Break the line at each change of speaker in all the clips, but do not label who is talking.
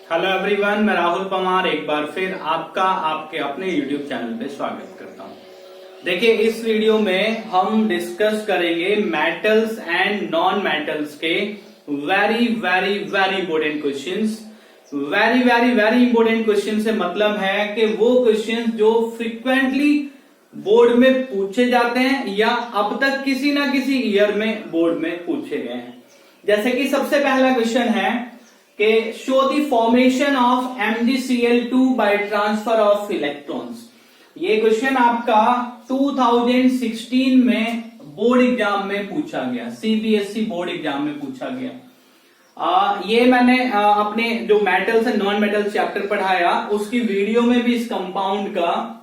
Hello everyone, मैं राहुल पवार एक बार फिर आपका आपके अपने यूट्यूब चैनल पे स्वागत करता हूं। देखिए, इस वीडियो में हम डिस्कस करेंगे मेटल्स एंड नॉन मेटल्स के very very very important questions. Very important question से मतलब है कि वो क्वेश्चंस जो फ्रिक्वेंटली बोर्ड में पूछे जाते हैं या अब तक किसी ना किसी ईयर में बोर्ड में पूछे गए हैं। जैसे कि सबसे पहला क्वेश्चन है कि show the formation of MgCl2 by transfer of electrons. ये क्वेश्चन आपका 2016 में बोर्ड एग्जाम में पूछा गया, CBSE बोर्ड एग्जाम में पूछा गया। ये मैंने अपने जो metals and non metals chapter पढ़ाया उसकी वीडियो में भी इस कंपाउंड का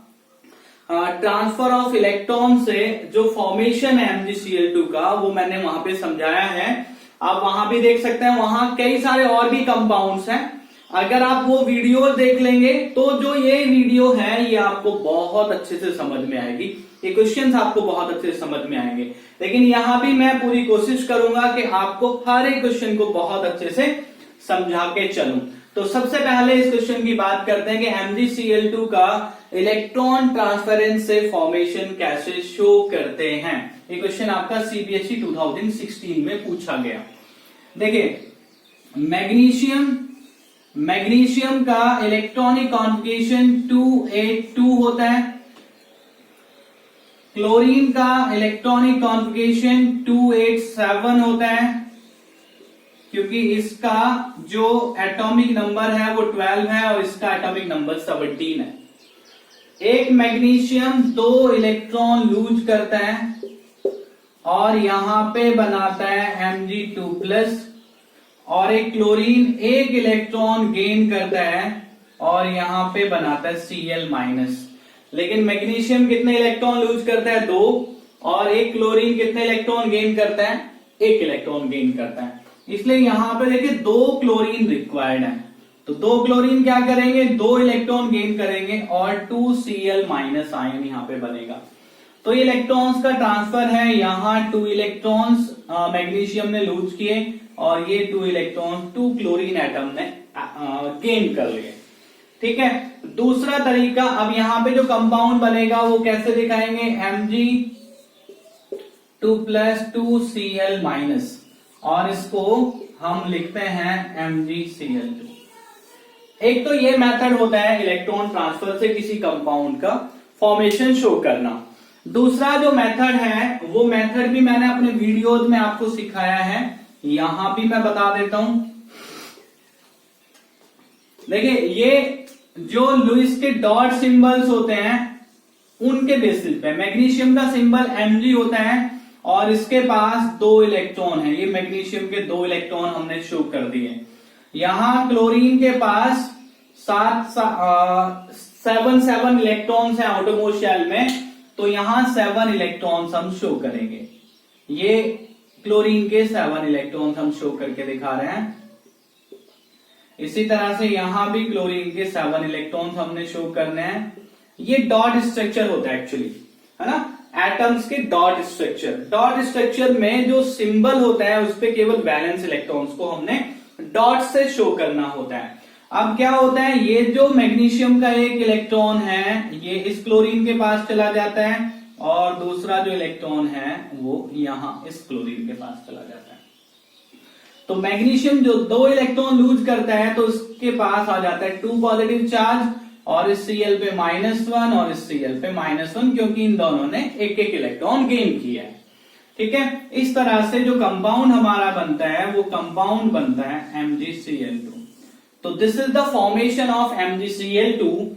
ट्रांसफर ऑफ इलेक्ट्रॉन से जो फॉर्मेशन है MgCl2 का वो मैंने वहां पे समझाया है। आप वहां भी देख सकते हैं, वहां कई सारे और भी कंपाउंड्स हैं। अगर आप वो वीडियो देख लेंगे तो जो ये वीडियो है ये आपको बहुत अच्छे से समझ में आएगी, ये क्वेश्चंस आपको बहुत अच्छे से समझ में आएंगे। लेकिन यहां भी मैं पूरी कोशिश करूंगा कि आपको हर एक क्वेश्चन को बहुत अच्छे से समझा के चलूं। तो सबसे पहले इस क्वेश्चन की बात करते हैं कि MgCl2 का इलेक्ट्रॉन ट्रांसफरेंस से फॉर्मेशन कैसे शो करते हैं। ये क्वेश्चन आपका CBSE 2016 में पूछा गया। देखिए, मैग्नीशियम का इलेक्ट्रॉनिक कॉन्फिगरेशन 282 होता है। क्लोरीन का इलेक्ट्रॉनिक कॉन्फिगरेशन 287 होता है, क्योंकि इसका जो एटॉमिक नंबर है वो 12 है और इसका एटॉमिक नंबर 17 है। एक मैग्नीशियम 2 इलेक्ट्रॉन लूज करता है और यहां पे बनाता है Mg2+, और एक क्लोरीन 1 इलेक्ट्रॉन गेन करता है और यहां पे बनाता है Cl-। लेकिन मैग्नीशियम कितने इलेक्ट्रॉन लूज करता है? 2, और एक क्लोरीन कितने इलेक्ट्रॉन गेन करता है? 1 इलेक्ट्रॉन गेन करता है। इसलिए यहां पे देखिए 2 क्लोरीन रिक्वायर्ड है, तो 2 क्लोरीन क्या करेंगे? 2 इलेक्ट्रॉन गेन करेंगे और 2 Cl- आयन यहां पे बनेगा। तो ये इलेक्ट्रॉन्स का ट्रांसफर है, यहां 2 इलेक्ट्रॉन्स मैग्नीशियम ने लूज किए और ये 2 इलेक्ट्रॉन 2 क्लोरीन एटम ने गेन कर लिए। ठीक है, दूसरा तरीका, अब यहां पे जो कंपाउंड बनेगा वो कैसे दिखाएंगे? Mg2+, 2 Cl-, और इसको हम लिखते हैं MgCl2। एक तो ये मेथड होता है इलेक्ट्रॉन ट्रांसफर से किसी कंपाउंड का फॉर्मेशन शो करना। दूसरा जो मेथड है वो मेथड भी मैंने अपने वीडियोज में आपको सिखाया है, यहां भी मैं बता देता हूं। देखिए, ये जो लुईस के डॉट सिंबल्स होते हैं उनके बेसिस पे मैग्नीशियम का सिंबल Mg होता है और इसके पास 2 इलेक्ट्रॉन है। ये मैग्नीशियम के 2 इलेक्ट्रॉन हमने शो कर दिए। यहां क्लोरीन के पास 7 इलेक्ट्रॉन्स हैं आउटरमोस्ट शेल में, तो यहां 7 इलेक्ट्रॉन्स हम शो करेंगे। ये क्लोरीन के 7 इलेक्ट्रॉन्स हम शो करके दिखा रहे हैं। इसी तरह से यहां भी क्लोरीन के 7 इलेक्ट्रॉन्स हमने शो करने हैं। ये डॉट स्ट्रक्चर होता है एक्चुअली, है ना, एटम्स के डॉट स्ट्रक्चर। डॉट स्ट्रक्चर में जो सिंबल होता है उस पे केवल वैलेंस इलेक्ट्रॉन्स को हमने डॉट से शो करना होता है। अब क्या होता है, ये जो मैग्नीशियम का 1 इलेक्ट्रॉन है ये इस क्लोरीन के पास चला जाता है और दूसरा जो इलेक्ट्रॉन है वो यहां इस क्लोरीन के पास चला जाता है। तो मैग्नीशियम जो 2 इलेक्ट्रॉन लूज करता है तो उसके पास आ जाता है 2 पॉजिटिव चार्ज, और इस Cl पे -1 और इस Cl पे -1, क्योंकि इन दोनों ने 1-1 इलेक्ट्रॉन गेन किया है। ठीक है, इस तरह से जो कंपाउंड हमारा बनता है वो कंपाउंड बनता है MgCl2। तो this is the formation of MgCl2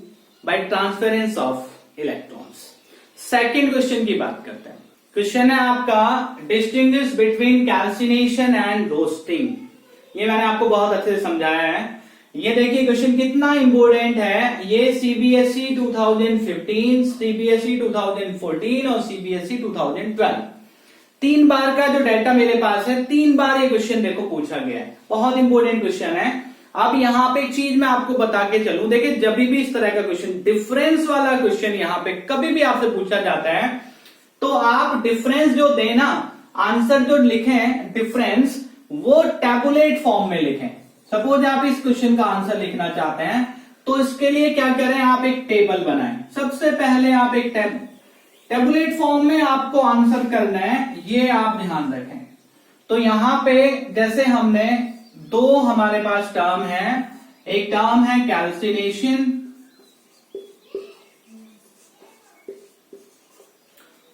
by transference of electrons. Second question की बात करते हैं। क्वेश्चन है आपका distinguish between calcination and roasting. ये मैंने आपको बहुत अच्छे से समझाया है। ये देखिए क्वेश्चन कितना इंपॉर्टेंट है। ये CBSE 2015, CBSE 2014 और CBSE 2012 3 बार का जो डाटा मेरे पास है, 3 बार ये क्वेश्चन देखो पूछा गया है। बहुत इंपॉर्टेंट क्वेश्चन है। अब यहां पे एक चीज मैं आपको बता के चलूं, देखिए जब भी इस तरह का क्वेश्चन, डिफरेंस वाला क्वेश्चन यहां पे कभी भी आपसे पूछा जाता है तो आप डिफरेंस जो देना, आंसर जो लिखें डिफरेंस वो टैबुलेट फॉर्म में लिखें। सपोज आप इस क्वेश्चन का आंसर लिखना चाहते हैं तो इसके लिए क्या करें, आप एक टेबल बनाएं। सबसे पहले आप एक टेबुलेट फॉर्म में आपको आंसर करना है, ये आप ध्यान रखें। तो यहां पे जैसे हमने दो हमारे पास टर्म है, एक टर्म है कैल्सिनेशन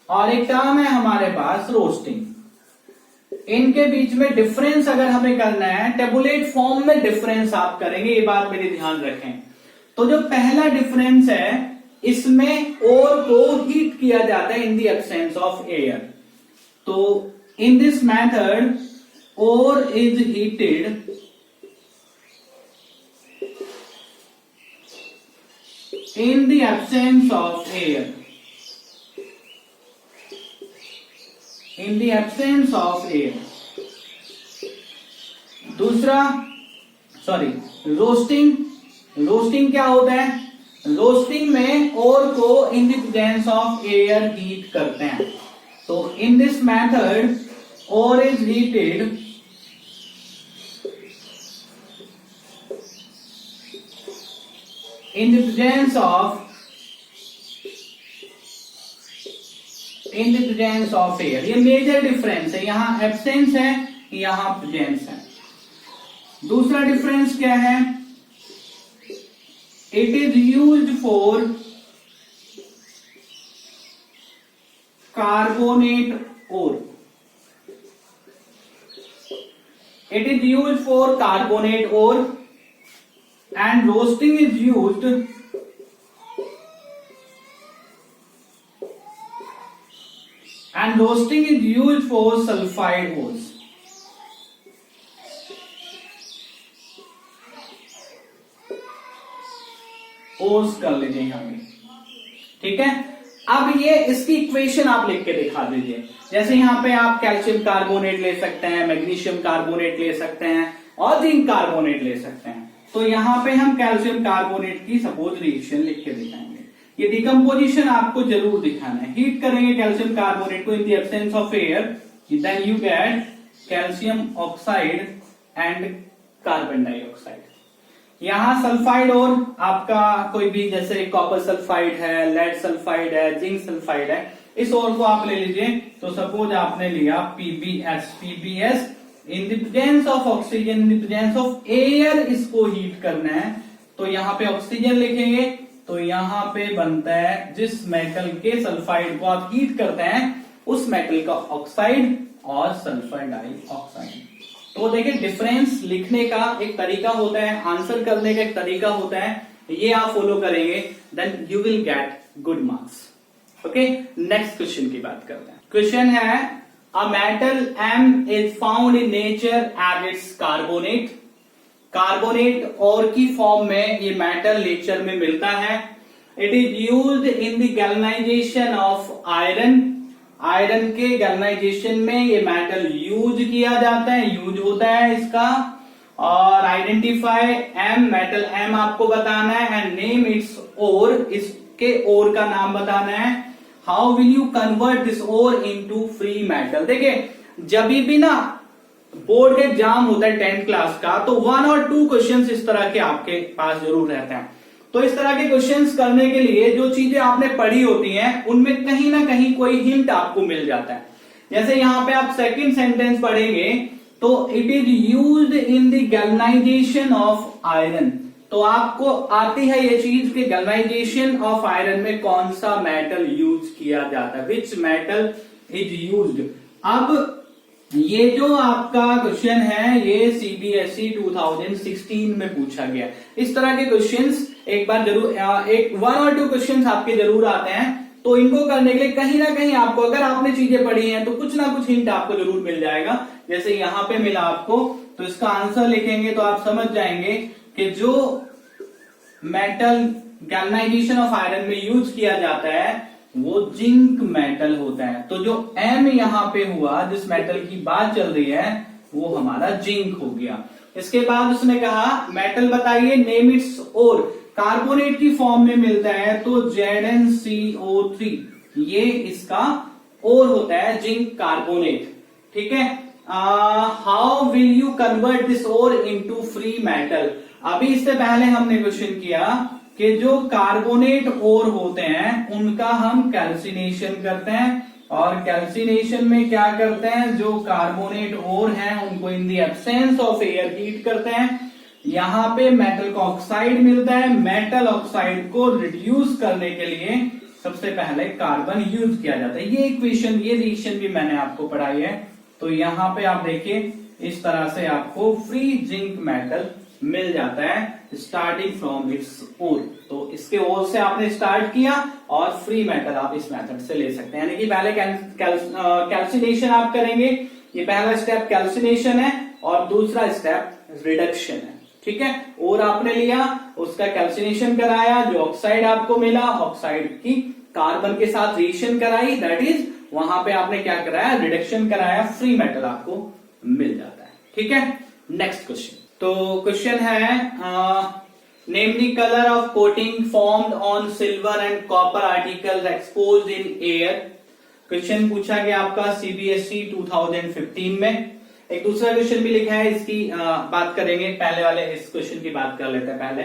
और एक टर्म है हमारे पास रोस्टिंग। इनके बीच में डिफरेंस अगर हमें करना है, टेबुलेट फॉर्म में डिफरेंस आप करेंगे, ये बात मेरी ध्यान रखें। तो जो पहला डिफरेंस है, इसमें ओर को हीट किया जाता है in the absence of air. तो in this method ore is heated in the absence of air, in the absence of air। दूसरा रोस्टिंग क्या होता है, रोस्टिंग में ओर को in the presence of air heat करते हैं। तो in this method ore is heated in the presence of air। ये मेजर डिफरेंस है, यहां एब्सेंस है, यहां प्रेजेंस है। दूसरा डिफरेंस क्या है, it is used for carbonate ore, it is used for carbonate ore and roasting is used for sulfide ores। Ores कर लीजिए यहां पे, ठीक है। अब ये इसकी इक्वेशन आप लिख के दिखा दीजिए। जैसे यहां पे आप कैल्शियम कार्बोनेट ले सकते हैं, मैग्नीशियम कार्बोनेट ले सकते हैं और जिंक कार्बोनेट ले सकते हैं। तो यहां पे हम कैल्शियम कार्बोनेट की सपोज रिएक्शन लिख के दिखाएंगे। ये डिकम्पोजिशन आपको जरूर दिखाना है। हीट करेंगे कैल्शियम कार्बोनेट को in the absence of air, then you get calcium oxide and carbon dioxide. यहां सल्फाइड और आपका कोई भी, जैसे कॉपर सल्फाइड है, लेड सल्फाइड है, जिंक सल्फाइड है, इस और को आप ले लीजिए। तो सपोज आपने लिया PBS in the presence of oxygen, in the presence of air इसको हीट करना है। तो यहां पे ऑक्सीजन लिखेंगे, तो यहां पे बनता है जिस मेटल के सल्फाइड को आप हीट करते हैं उस मेटल का ऑक्साइड और सल्फर डाइऑक्साइड। तो देखिए डिफरेंस लिखने का एक तरीका होता है, आंसर करने का एक तरीका होता है, ये आप फॉलो करेंगे then you will get good marks. Okay, next question की बात करते हैं। क्वेश्चन है A metal M is found in nature as its carbonate। Carbonate और की फॉर्म में ये मेटल नेचर में मिलता है। It is used in the galvanisation of iron. Iron के गैल्वेनाइजेशन में ये मेटल यूज किया जाता है, यूज होता है इसका। और आइडेंटिफाई एम, मेटल एम आपको बताना है एंड नेम इट्स ओर, इसके ओर का नाम बताना है। How will you convert this ore into free metal. देखिए जब भी ना बोर्ड का एग्जाम होता है 10th क्लास का, तो 1 और 2 क्वेश्चंस इस तरह के आपके पास जरूर रहते हैं। तो इस तरह के क्वेश्चंस करने के लिए जो चीजें आपने पढ़ी होती हैं उनमें कहीं ना कहीं कोई हिंट आपको मिल जाता है। जैसे यहां पे आप सेकंड सेंटेंस पढ़ेंगे तो it is used in the galvanisation of iron. तो आपको आती है ये चीज कि गैल्वेनाइजेशन ऑफ आयरन में कौन सा मेटल यूज किया जाता है, विच मेटल इज यूज्ड। अब ये जो आपका क्वेश्चन है ये सीबीएसई 2016 में पूछा गया। इस तरह के क्वेश्चंस एक बार जरूर 1 और 2 क्वेश्चंस आपके जरूर आते हैं। तो इनको करने के लिए कहीं ना कहीं आपको, अगर आपने चीजें पढ़ी हैं तो कुछ ना कुछ हिंट आपको जरूर मिल जाएगा। जैसे यहां पे मिला आपको, तो इसका आंसर लिखेंगे तो आप समझ जाएंगे कि जो मेटल गैल्वेनाइजेशन ऑफ आयरन में यूज किया जाता है वो जिंक मेटल होता है। तो जो एम यहां पे हुआ, जिस मेटल की बात चल रही है वो हमारा जिंक हो गया। इसके बाद उसने कहा मेटल बताइए, नेम इट्स ओर। कार्बोनेट की फॉर्म में मिलता है तो ZnCO3, ये इसका ओर होता है, जिंक कार्बोनेट। ठीक है, how will you convert this ore into free metal. अभी इससे पहले हमने क्वेश्चन किया कि जो कार्बोनेट ओर होते हैं उनका हम कैल्सिनेशन करते हैं, और कैल्सिनेशन में क्या करते हैं, जो कार्बोनेट ओर हैं उनको in the absence of air heat करते हैं। यहां पे मेटल का ऑक्साइड मिलता है, मेटल ऑक्साइड को रिड्यूस करने के लिए सबसे पहले कार्बन यूज किया जाता है। ये इक्वेशन, ये रिएक्शन भी मैंने आपको पढ़ाई है। तो यहां पे आप देखिए इस तरह से आपको फ्री जिंक मेटल मिल जाता है स्टार्टिंग फ्रॉम इट्स ओर। तो इसके ओर से आपने स्टार्ट किया और फ्री मेटल आप इस मेथड से ले सकते हैं। यानी कि पहले कैल्सिनेशन आप करेंगे, ये पहला स्टेप कैल्सिनेशन है और दूसरा स्टेप रिडक्शन है। ठीक है, और आपने लिया, उसका कैल्सिनेशन कराया, जो ऑक्साइड आपको मिला, ऑक्साइड की कार्बन के साथ रिएक्शन कराई, दैट इज वहां पे आपने क्या कराया, रिडक्शन कराया, फ्री मेटल आपको मिल जाता है। ठीक है, नेक्स्ट क्वेश्चन। तो क्वेश्चन है name the colour of coating formed on silver and copper articles exposed in air. Question पूछा गया आपका सीबीएसई 2015 में। एक दूसरा क्वेश्चन भी लिखा है, इसकी बात करेंगे, पहले वाले इस क्वेश्चन की बात कर लेते हैं पहले।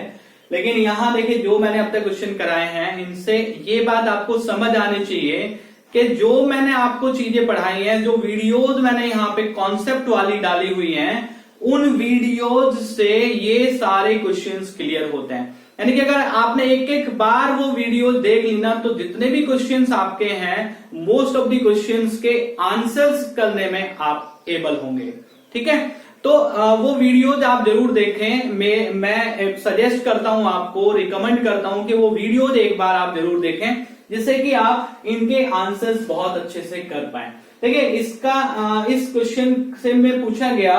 लेकिन यहां देखिए जो मैंने अब तक क्वेश्चन कराए हैं इनसे ये बात आपको समझ आनी चाहिए कि जो मैंने आपको चीजें पढ़ाई हैं, जो वीडियोज मैंने यहाँ पे कॉन्सेप्ट वाली डाली हुई हैं, उन वीडियोज से ये सारे क्वेश्चंस क्लियर होते हैं। यानी कि अगर आपने एक एक बार वो वीडियो देख लेना तो जितने भी क्वेश्चंस आपके हैं, मोस्ट ऑफ द क्वेश्चंस के आंसर्स करने में आप एबल होंगे। ठीक है, तो वो वीडियोज आप जरूर देखें। मैं सजेस्ट करता हूं, आपको रिकमेंड करता हूं कि वो वीडियोज एक बार आप जरूर देखें, जिससे कि आप इनके आंसर्स बहुत अच्छे से कर पाए। देखिए इसका इस क्वेश्चन से में पूछा गया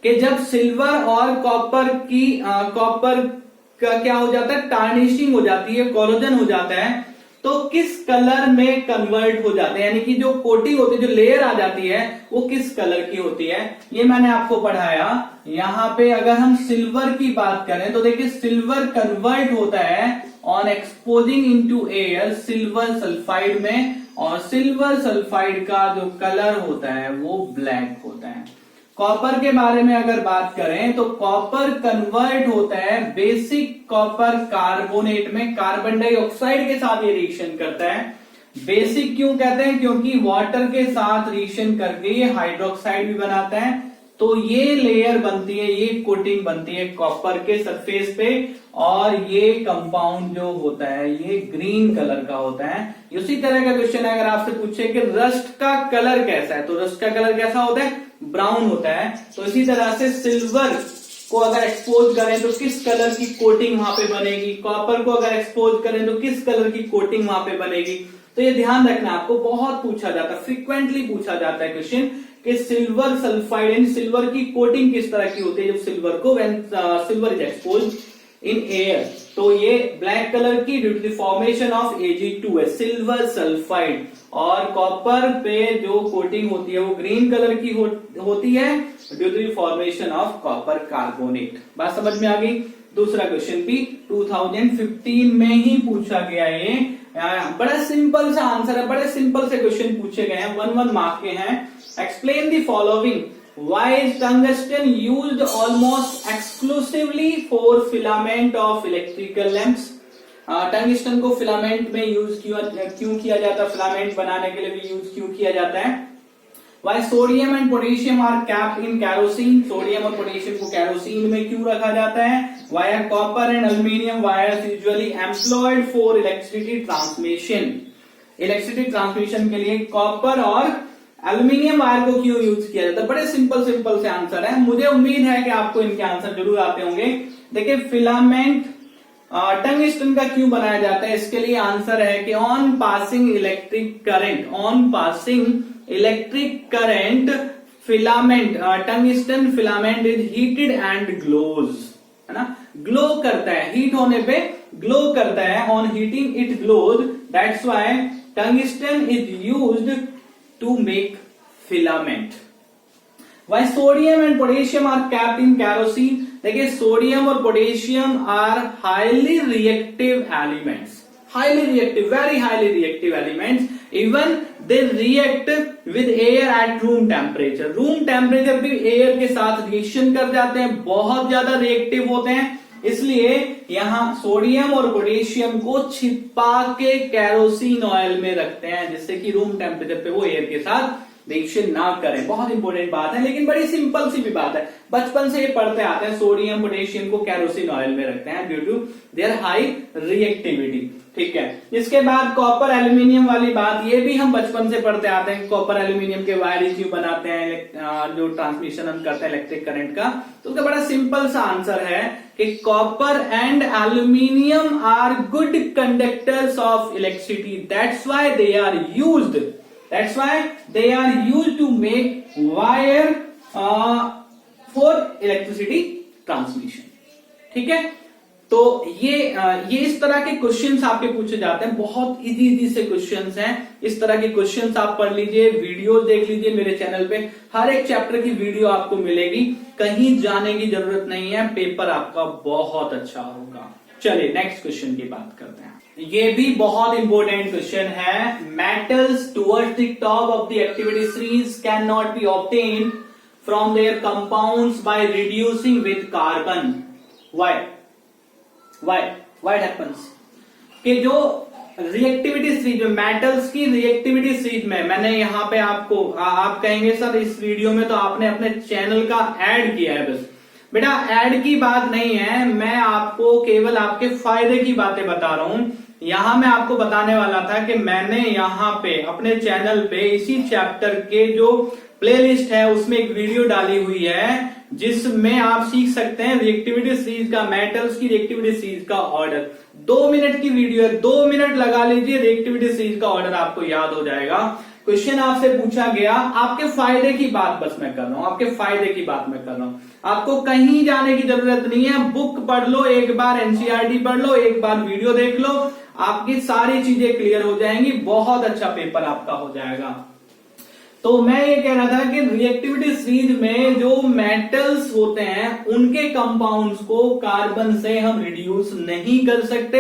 कि जब सिल्वर और कॉपर का क्या हो जाता है, टार्निशिंग हो जाती है, कोरोजन हो जाता है, तो किस कलर में कन्वर्ट हो जाते हैं, यानी कि जो कोटिंग होती है, जो लेयर आ जाती है, वो किस कलर की होती है, ये मैंने आपको पढ़ाया। यहां पे अगर हम सिल्वर की बात करें तो देखिए सिल्वर कन्वर्ट होता है on exposing into air silver sulphide में, और सिल्वर सल्फाइड का जो कलर होता है वो ब्लैक होता है। कॉपर के बारे में अगर बात करें तो कॉपर कन्वर्ट होता है बेसिक कॉपर कार्बोनेट में, कार्बन डाइऑक्साइड के साथ ये रिएक्शन करता है। बेसिक क्यों कहते हैं, क्योंकि वाटर के साथ रिएक्शन करके ये हाइड्रोक्साइड भी बनाता है। तो ये लेयर बनती है, ये कोटिंग बनती है कॉपर के सरफेस पे, और ये कंपाउंड जो होता है ये ग्रीन कलर का होता है। उसी तरह का क्वेश्चन अगर आपसे पूछे कि रस्ट का कलर कैसा है, तो रस्ट का कलर कैसा होता है, ब्राउन होता है। तो इसी तरह से सिल्वर को अगर एक्सपोज करें तो किस कलर की कोटिंग वहां पे बनेगी, कॉपर को अगर एक्सपोज करें तो किस कलर की कोटिंग वहां पे बनेगी। तो ये ध्यान रखना, आपको बहुत पूछा जाता है, फ्रिक्वेंटली पूछा जाता है क्वेश्चन कि सिल्वर सल्फाइड यानी सिल्वर की कोटिंग किस तरह की होती है जब सिल्वर को silver is expose in air. तो ये ब्लैक कलर की due to the formation of Ag2 है, सिल्वर सल्फाइड। और कॉपर पे जो कोटिंग होती है वो ग्रीन कलर की होती है due to the formation of copper carbonate. बात समझ में आ गई। दूसरा क्वेश्चन भी 2015 में ही पूछा गया, ये बड़ा सिंपल सा आंसर है, बड़े सिंपल से क्वेश्चन पूछे गए हैं, 1 मार्क के हैं। Explain the following, why is tungsten used almost exclusively for filament of electrical lamps? Tungsten को फिलामेंट में यूज क्यों किया जाता है, फिलामेंट बनाने के लिए भी यूज क्यों किया जाता है। Why sodium and potassium are kept in kerosene? Sodium और पोटेशियम को केरोसिन में क्यों रखा जाता है। Why are copper and aluminium wires usually employed for electricity transmission? Electricity transmission के लिए कॉपर और एल्यूमिनियम वायर को क्यों यूज किया जाता है। बड़े सिंपल से आंसर है, मुझे उम्मीद है कि आपको इनके आंसर जरूर आते होंगे। देखिए फिलामेंट टंगस्टन का क्यों बनाया जाता है, इसके लिए आंसर है कि on passing electric current filament tungsten filament is heated and glows, है ना, ग्लो करता है, हीट होने पे ग्लो करता है, on heating it glows, that's why tungsten is used to make filament. Why sodium and potassium are kept in kerosene? देखिए sodium और potassium are highly reactive elements, highly reactive, very highly reactive elements, even they react with air at room temperature. Room temperature भी air के साथ reaction कर जाते हैं, बहुत ज्यादा रिएक्टिव होते हैं, इसलिए यहां सोडियम और पोटेशियम को छिपा के केरोसिन ऑयल में रखते हैं, जिससे कि रूम टेम्परेचर पे वो एयर के साथ रिएक्शन ना करें। बहुत इंपॉर्टेंट बात है, लेकिन बड़ी सिंपल सी भी बात है, बचपन से ये पढ़ते आते हैं। सोडियम पोटेशियम को केरोसिन ऑयल में रखते हैं due to their high reactivity. ठीक है, इसके बाद कॉपर एल्यूमिनियम वाली बात, ये भी हम बचपन से पढ़ते आते हैं। कॉपर एल्यूमिनियम के वायर क्यों बनाते हैं, जो ट्रांसमिशन हम करते हैं इलेक्ट्रिक करंट का, तो उसका बड़ा सिंपल सा आंसर है कि copper and aluminium are good conductors of electricity, that's why they are used, that's why they are used to make wire for electricity transmission। ठीक है, तो ये इस तरह के क्वेश्चंस आपके पूछे जाते हैं, बहुत इजी से क्वेश्चंस हैं। इस तरह के क्वेश्चंस आप पढ़ लीजिए, वीडियो देख लीजिए मेरे चैनल पे, हर एक चैप्टर की वीडियो आपको मिलेगी, कहीं जाने की जरूरत नहीं है, पेपर आपका बहुत अच्छा होगा। चलिए नेक्स्ट क्वेश्चन की बात करते हैं। ये भी बहुत इंपॉर्टेंट क्वेश्चन है। Metals towards the top of the activity series can not be obtained from there compounds by reducing with carbon. Why it happens कि जो रिएक्टिविटी सीरीज में, मेटल्स की रिएक्टिविटी सीरीज में, मैंने यहां पे आपको, आप कहेंगे सर इस वीडियो में तो आपने अपने चैनल का ऐड किया है। बस बेटा ऐड की बात नहीं है, मैं आपको केवल आपके फायदे की बातें बता रहा हूं। यहां मैं आपको बताने वाला था कि मैंने यहां पे अपने चैनल पे इसी चैप्टर के जो प्लेलिस्ट है उसमें एक वीडियो डाली हुई है, जिसमें आप सीख सकते हैं रिएक्टिविटी सीरीज का, मेटल्स की रिएक्टिविटी सीरीज का ऑर्डर। 2 मिनट की वीडियो है, 2 मिनट लगा लीजिए, रिएक्टिविटी सीरीज का ऑर्डर आपको याद हो जाएगा। क्वेश्चन आपसे पूछा गया, आपके फायदे की बात बस मैं कर रहा हूं, आपके फायदे की बात मैं कर रहा हूं, आपको कहीं जाने की जरूरत नहीं है। बुक पढ़ लो एक बार, एनसीईआरटी पढ़ लो एक बार, वीडियो देख लो, आपकी सारी चीजें क्लियर हो जाएंगी, बहुत अच्छा पेपर आपका हो जाएगा। तो मैं ये कह रहा था कि रिएक्टिविटी सीरीज में जो मेटल्स होते हैं उनके कंपाउंड्स को कार्बन से हम रिड्यूस नहीं कर सकते,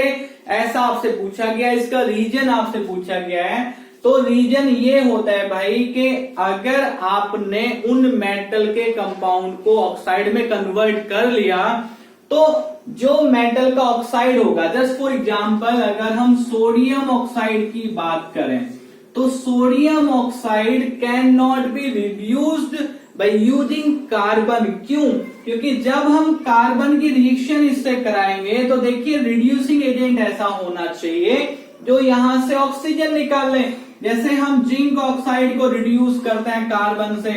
ऐसा आपसे पूछा गया। इसका रीजन आपसे पूछा गया है, तो रीजन ये होता है भाई कि अगर आपने उन मेटल के कंपाउंड को ऑक्साइड में कन्वर्ट कर लिया, तो जो मेटल का ऑक्साइड होगा, जस्ट फॉर एग्जांपल अगर हम सोडियम ऑक्साइड की बात करें, तो sodium oxide can not be reduced by using carbon. क्यों? क्योंकि जब हम कार्बन की रिएक्शन इससे कराएंगे तो देखिए रिड्यूसिंग एजेंट ऐसा होना चाहिए जो यहां से ऑक्सीजन निकाल ले। जैसे हम जिंक ऑक्साइड को रिड्यूस करते हैं कार्बन से,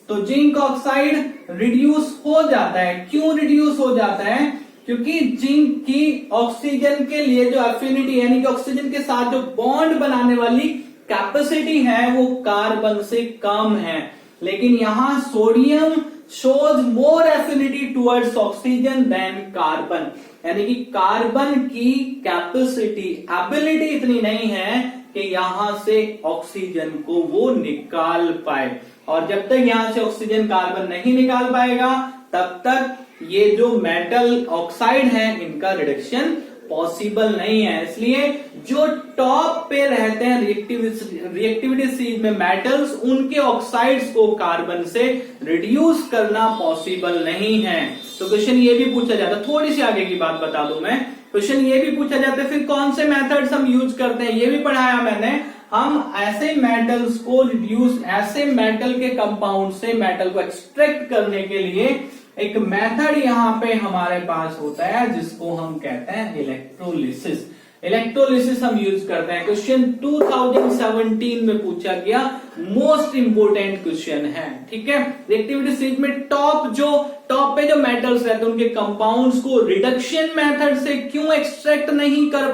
तो जिंक ऑक्साइड रिड्यूस हो जाता है। क्यों रिड्यूस हो जाता है? क्योंकि जिंक की ऑक्सीजन के लिए जो एफिनिटी यानी कि ऑक्सीजन के साथ जो बॉन्ड बनाने वाली कैपेसिटी है वो कार्बन से कम है। लेकिन यहां sodium shows more affinity towards oxygen than carbon, यानी कि कार्बन की कैपेसिटी, एबिलिटी इतनी नहीं है कि यहां से ऑक्सीजन को वो निकाल पाए। और जब तक यहां से ऑक्सीजन कार्बन नहीं निकाल पाएगा तब तक ये जो मेटल ऑक्साइड है इनका रिडक्शन पॉसिबल नहीं है। इसलिए जो टॉप पे रहते हैं रिएक्टिविटी सीरीज में मेटल्स, उनके ऑक्साइड्स को कार्बन से रिड्यूस करना पॉसिबल नहीं है। तो क्वेश्चन ये भी पूछा जाता है, थोड़ी सी आगे की बात बता दूं मैं, क्वेश्चन ये भी पूछा जाता है फिर कौन से मेथड्स हम यूज करते हैं, ये भी पढ़ाया मैंने। हम ऐसे मेटल्स को रिड्यूस, ऐसे मेटल के कंपाउंड से मेटल को एक्सट्रैक्ट करने के लिए एक मेथड यहां पे हमारे पास होता है जिसको हम कहते हैं इलेक्ट्रोलिसिस। इलेक्ट्रोलिसिस हम यूज करते हैं। क्वेश्चन 2017 में पूछा गया, मोस्ट इंपोर्टेंट क्वेश्चन है। ठीक है, रिएक्टिविटी सीरीज में टॉप पे जो मेटल्स रहते हैं उनके कंपाउंड्स को रिडक्शन मेथड से क्यों एक्सट्रैक्ट नहीं कर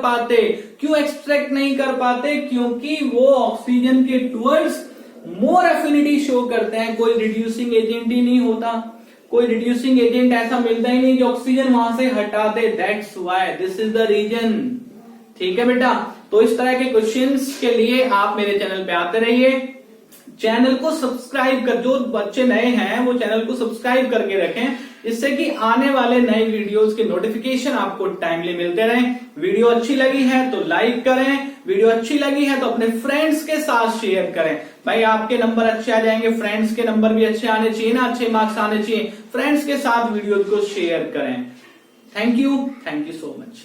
पाते? क्योंकि वो ऑक्सीजन के टुवर्ड्स मोर एफिनिटी शो करते हैं। कोई रिड्यूसिंग एजेंट ही नहीं होता, कोई रिड्यूसिंग एजेंट ऐसा मिलता ही नहीं जो ऑक्सीजन वहां से हटा दे। That's why, this is the reason. ठीक है बेटा, तो इस तरह के क्वेश्चंस के लिए आप मेरे चैनल पे आते रहिए। चैनल को सब्सक्राइब कर, जो बच्चे नए हैं वो चैनल को सब्सक्राइब करके रखें, इससे कि आने वाले नए वीडियोस के नोटिफिकेशन आपको टाइमली मिलते रहें। वीडियो अच्छी लगी है तो लाइक करें, वीडियो अच्छी लगी है तो अपने फ्रेंड्स के साथ शेयर करें। भाई आपके नंबर अच्छे आ जाएंगे, फ्रेंड्स के नंबर भी अच्छे आने चाहिए ना, अच्छे मार्क्स आने चाहिए। फ्रेंड्स के साथ वीडियो को शेयर करें। Thank you so much.